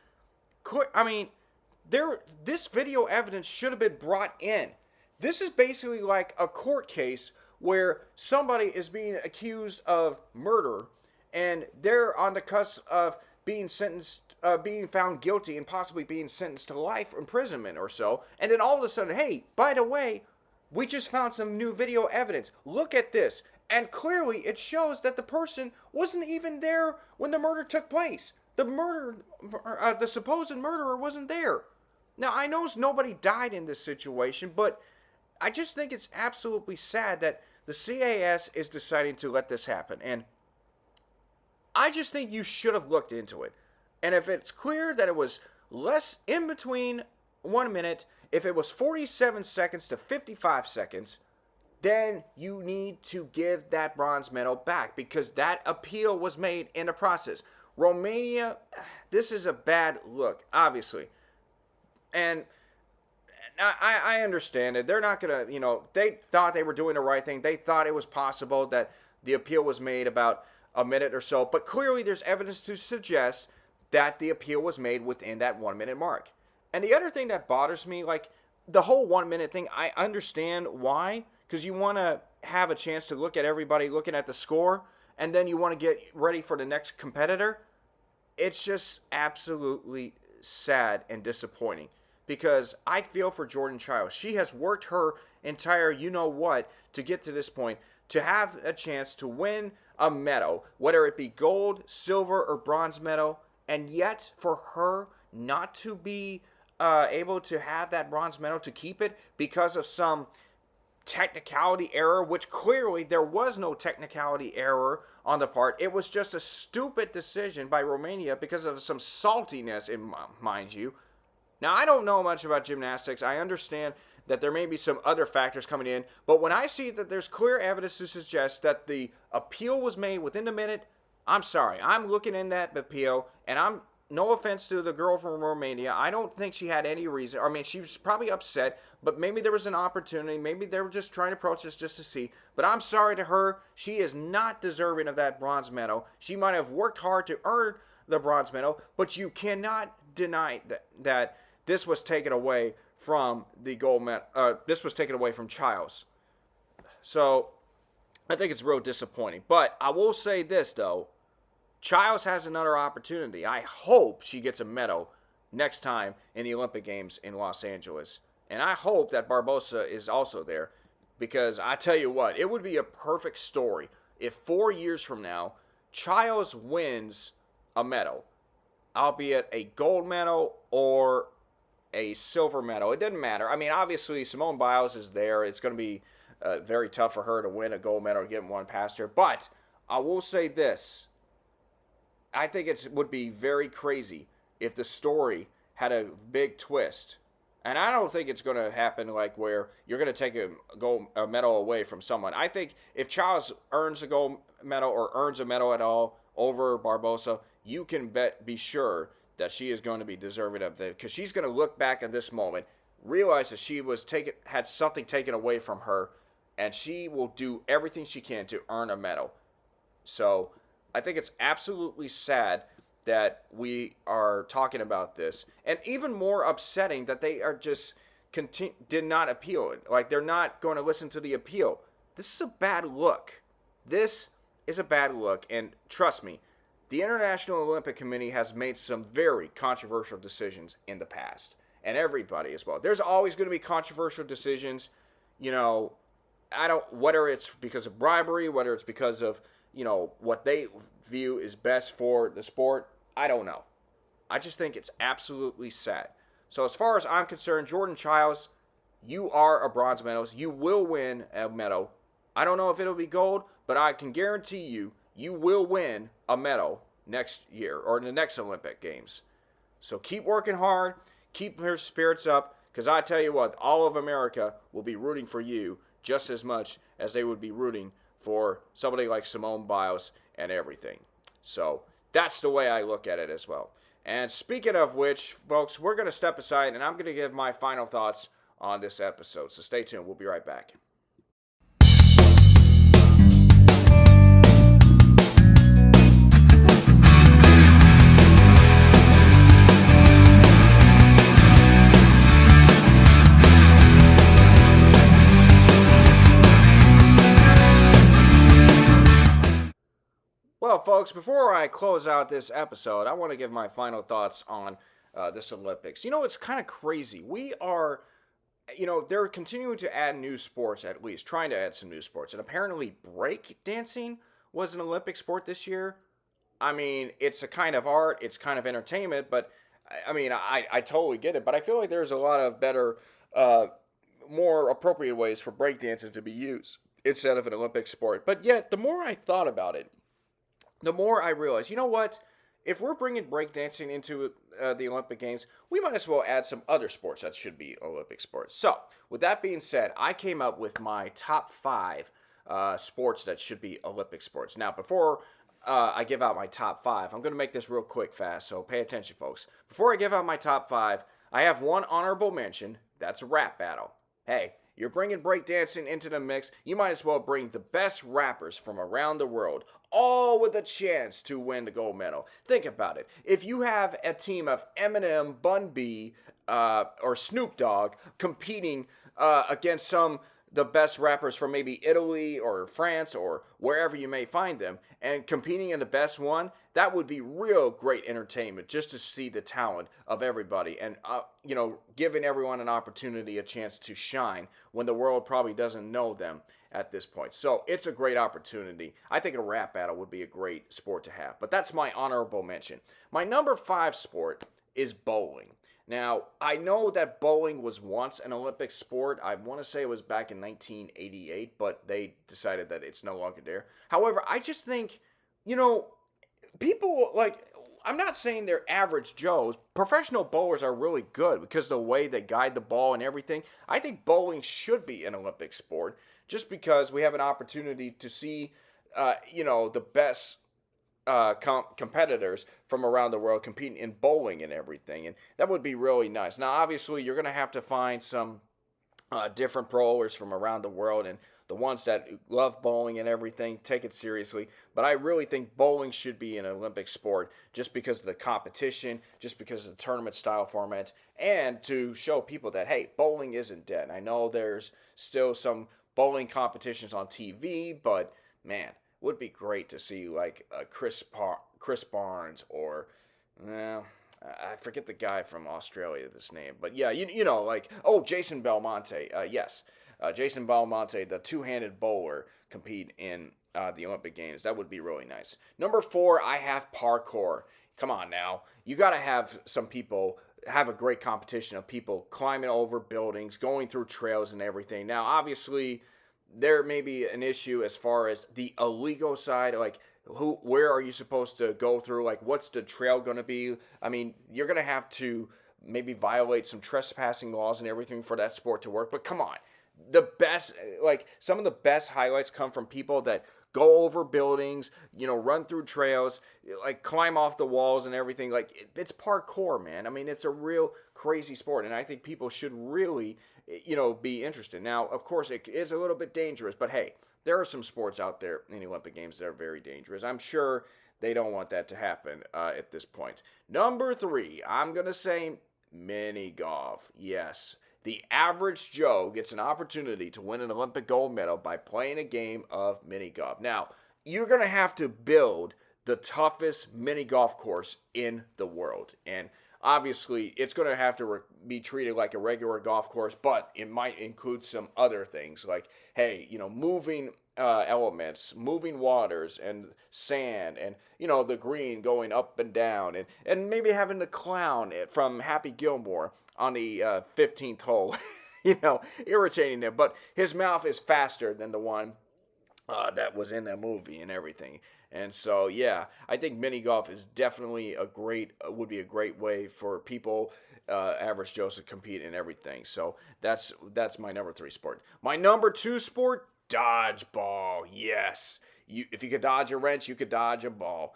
this video evidence should have been brought in. This is basically like a court case where somebody is being accused of murder, and they're on the cusp of being sentenced, being found guilty and possibly being sentenced to life imprisonment or so. And then all of a sudden, hey, by the way, we just found some new video evidence. Look at this. And clearly, it shows that the person wasn't even there when the murder took place. The supposed murderer wasn't there. Now, I know nobody died in this situation, but I just think it's absolutely sad that the CAS is deciding to let this happen. And I just think you should have looked into it. And if it's clear that it was less in between 1 minute, if it was 47 seconds to 55 seconds, then you need to give that bronze medal back because that appeal was made in the process. Romania, this is a bad look, obviously. And I understand it. They're not going to, they thought they were doing the right thing. They thought it was possible that the appeal was made about a minute or so. But clearly there's evidence to suggest that the appeal was made within that 1 minute mark. And the other thing that bothers me, like the whole 1 minute thing, I understand why. Because you want to have a chance to look at everybody looking at the score. And then you want to get ready for the next competitor. It's just absolutely sad and disappointing. Because I feel for Jordan Chiles. She has worked her entire you-know-what to get to this point, to have a chance to win a medal, whether it be gold, silver, or bronze medal, and yet for her not to be able to have that bronze medal, to keep it because of some technicality error, which clearly there was no technicality error on the part. It was just a stupid decision by Romania because of some saltiness, mind you. Now, I don't know much about gymnastics. I understand that there may be some other factors coming in, but when I see that there's clear evidence to suggest that the appeal was made within the minute, I'm sorry. I'm looking in that appeal, and no offense to the girl from Romania, I don't think she had any reason. I mean, she was probably upset, but maybe there was an opportunity. Maybe they were just trying to approach this just to see. But I'm sorry to her. She is not deserving of that bronze medal. She might have worked hard to earn the bronze medal, but you cannot deny that this was taken away from the gold medal. This was taken away from Chiles. So I think it's real disappointing. But I will say this, though. Chiles has another opportunity. I hope she gets a medal next time in the Olympic Games in Los Angeles. And I hope that Barbosa is also there. Because I tell you what, it would be a perfect story if 4 years from now, Chiles wins a medal. Albeit a gold medal or a silver medal. It doesn't matter. I mean, obviously, Simone Biles is there. It's going to be very tough for her to win a gold medal or get one past her. But I will say this. I think it would be very crazy if the story had a big twist. And I don't think it's going to happen like where you're going to take a medal away from someone. I think if Chiles earns a gold medal or earns a medal at all over Barbosa, you can be sure that she is going to be deserving of it, because she's going to look back at this moment, realize that she had something taken away from her, and she will do everything she can to earn a medal. So I think it's absolutely sad that we are talking about this, and even more upsetting that they are just did not appeal it. Like, they're not going to listen to the appeal. This is a bad look. This is a bad look, and trust me, the International Olympic Committee has made some very controversial decisions in the past, and everybody as well. There's always going to be controversial decisions, whether it's because of bribery, whether it's because of, what they view is best for the sport, I don't know. I just think it's absolutely sad. So as far as I'm concerned, Jordan Chiles, you are a bronze medalist. You will win a medal. I don't know if it'll be gold, but I can guarantee you, you will win a medal next year or in the next Olympic Games. So keep working hard, keep your spirits up, because I tell you what, all of America will be rooting for you just as much as they would be rooting for somebody like Simone Biles and everything. So that's the way I look at it as well. And speaking of which, folks, we're going to step aside and I'm going to give my final thoughts on this episode. So stay tuned. We'll be right back. Well, folks, before I close out this episode, I want to give my final thoughts on this Olympics. It's kind of crazy. We are they're continuing to add new sports, at least trying to add some new sports. And apparently, break dancing was an Olympic sport this year. I mean, it's a kind of art, it's kind of entertainment, but I totally get it. But I feel like there's a lot of better, uh, more appropriate ways for breakdancing to be used instead of an Olympic sport. But yet, the more I thought about it, the more I realized, you know what? If we're bringing breakdancing into the Olympic Games, we might as well add some other sports that should be Olympic sports. So, with that being said, I came up with my top five sports that should be Olympic sports. Now, before I give out my top five, I'm going to make this real quick, fast, so pay attention, folks. Before I give out my top five, I have one honorable mention. That's a rap battle. Hey, you're bringing breakdancing into the mix, you might as well bring the best rappers from around the world, all with a chance to win the gold medal. Think about it. If you have a team of Eminem, Bun B, or Snoop Dogg competing against the best rappers from maybe Italy or France or wherever you may find them, and competing in the best one, that would be real great entertainment just to see the talent of everybody and, giving everyone an opportunity, a chance to shine when the world probably doesn't know them at this point. So it's a great opportunity. I think a rap battle would be a great sport to have, but that's my honorable mention. My number five sport is bowling. Now, I know that bowling was once an Olympic sport. I want to say it was back in 1988, but they decided that it's no longer there. However, I just think, people like, I'm not saying they're average Joes. Professional bowlers are really good because of the way they guide the ball and everything. I think bowling should be an Olympic sport just because we have an opportunity to see, the best competitors from around the world competing in bowling and everything, and that would be really nice. Now, obviously, you're going to have to find some different bowlers from around the world, and the ones that love bowling and everything take it seriously. But I really think bowling should be an Olympic sport just because of the competition, just because of the tournament style format, and to show people that, hey, bowling isn't dead. I know there's still some bowling competitions on TV, but man, would be great to see like Chris Barnes or, well, I forget the guy from Australia, this name, but yeah, Jason Belmonte. Yes, Jason Belmonte, the two-handed bowler, compete in the Olympic Games. That would be really nice. Number four, I have parkour. Come on now, you got to have some people have a great competition of people climbing over buildings, going through trails and everything. Now, obviously, there may be an issue as far as the illegal side, like where are you supposed to go through, like what's the trail going to be. I mean, you're going to have to maybe violate some trespassing laws and everything for that sport to work, but come on, the best, like some of the best highlights come from people that go over buildings, run through trails, like climb off the walls and everything. Like it's parkour, man. I mean, it's a real crazy sport, and I think people should really, be interested. Now, of course, it is a little bit dangerous, but hey, there are some sports out there in the Olympic Games that are very dangerous. I'm sure they don't want that to happen at this point. Number three, I'm going to say mini golf. Yes. The average Joe gets an opportunity to win an Olympic gold medal by playing a game of mini golf. Now, you're going to have to build the toughest mini golf course in the world. And obviously, it's going to have to be treated like a regular golf course, but it might include some other things like, hey, moving elements, moving waters and sand and, the green going up and down and maybe having the clown from Happy Gilmore on the 15th hole, irritating him. But his mouth is faster than the one that was in that movie and everything. And so, yeah, I think mini golf is definitely would be a great way for people, average Joes, to compete in everything. So that's my number three sport. My number two sport, dodgeball. Yes. If you could dodge a wrench, you could dodge a ball.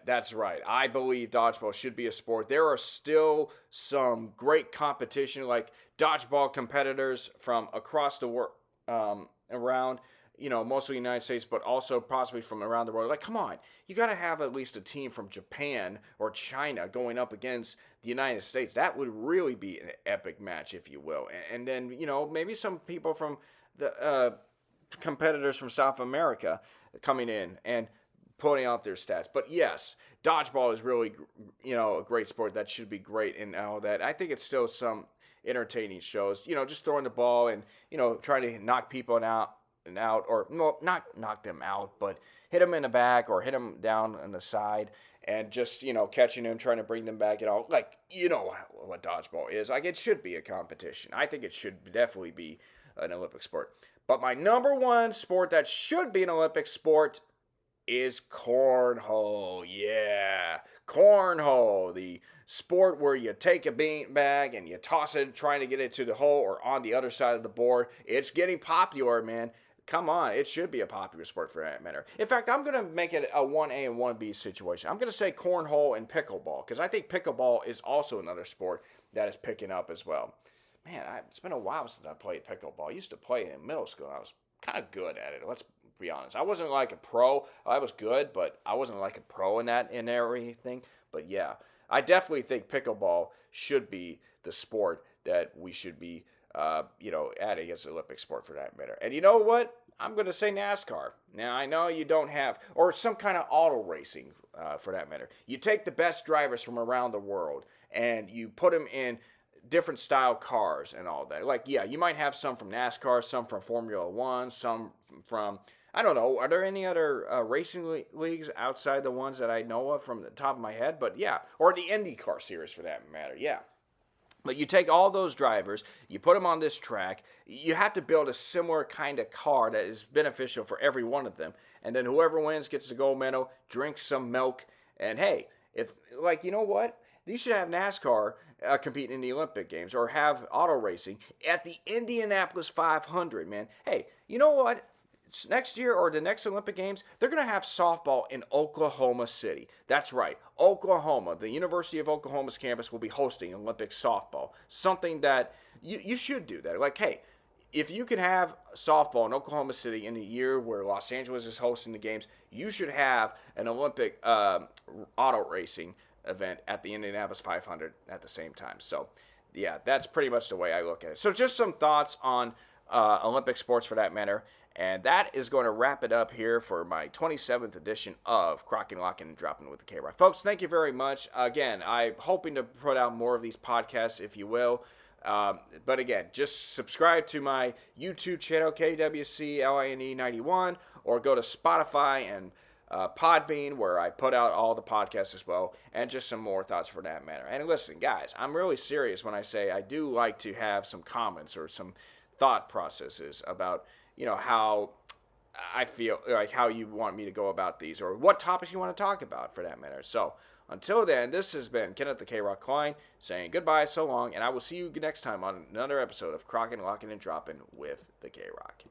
That's right. I believe dodgeball should be a sport. There are still some great competition, like dodgeball competitors from across the world, around, mostly the United States, but also possibly from around the world. Like, come on, you got to have at least a team from Japan or China going up against the United States. That would really be an epic match, if you will. And then, maybe some people from the competitors from South America coming in and putting out their stats. But yes, dodgeball is really, a great sport that should be great and all that. I think it's still some entertaining shows. Just throwing the ball and trying to knock people out, or no, not knock them out, but hit them in the back or hit them down on the side, and just catching them, trying to bring them back. Like what dodgeball is. Like, it should be a competition. I think it should definitely be an Olympic sport. But my number one sport that should be an Olympic sport is cornhole. Yeah, cornhole, the sport where you take a bean bag and you toss it trying to get it to the hole or on the other side of the board. It's getting popular, man. Come on, it should be a popular sport for that matter. In fact, I'm going to make it a 1A and 1B situation. I'm going to say cornhole and pickleball, because I think pickleball is also another sport that is picking up as well. Man, it's been a while since I played pickleball. I used to play it in middle school. I was kind of good at it. Let's be honest. I wasn't like a pro. I was good, but I wasn't like a pro in everything. But yeah, I definitely think pickleball should be the sport that we should be adding as an Olympic sport for that matter. And you know what? I'm going to say NASCAR. Now, I know you don't have, or some kind of auto racing for that matter. You take the best drivers from around the world and you put them in different style cars and all that. Like, yeah, you might have some from NASCAR, some from Formula One, some from, I don't know, are there any other racing leagues outside the ones that I know of from the top of my head? But yeah, or the IndyCar series for that matter, yeah. But you take all those drivers, you put them on this track, you have to build a similar kind of car that is beneficial for every one of them, and then whoever wins gets the gold medal, drinks some milk, and hey, you know what? You should have NASCAR compete in the Olympic Games, or have auto racing at the Indianapolis 500, man. Hey, you know what? Next year or the next Olympic Games, they're going to have softball in Oklahoma City. That's right. Oklahoma, the University of Oklahoma's campus will be hosting Olympic softball. Something that you should do that. Like, hey, if you can have softball in Oklahoma City in the year where Los Angeles is hosting the games, you should have an Olympic auto racing event at the Indianapolis 500 at the same time. So, yeah, that's pretty much the way I look at it. So just some thoughts on Olympic sports for that matter. And that is going to wrap it up here for my 27th edition of Crocking, Locking, and Dropping with the K-Rock. Folks, thank you very much. Again, I'm hoping to put out more of these podcasts, if you will. But again, just subscribe to my YouTube channel, KWCLINE91, or go to Spotify and Podbean, where I put out all the podcasts as well, and just some more thoughts for that matter. And listen, guys, I'm really serious when I say I do like to have some comments or some thought processes about how I feel, like how you want me to go about these, or what topics you want to talk about for that matter. So until then, this has been Kenneth the K-Rock Klein saying goodbye, so long, and I will see you next time on another episode of Crocking, Locking, and Dropping with the K-Rock.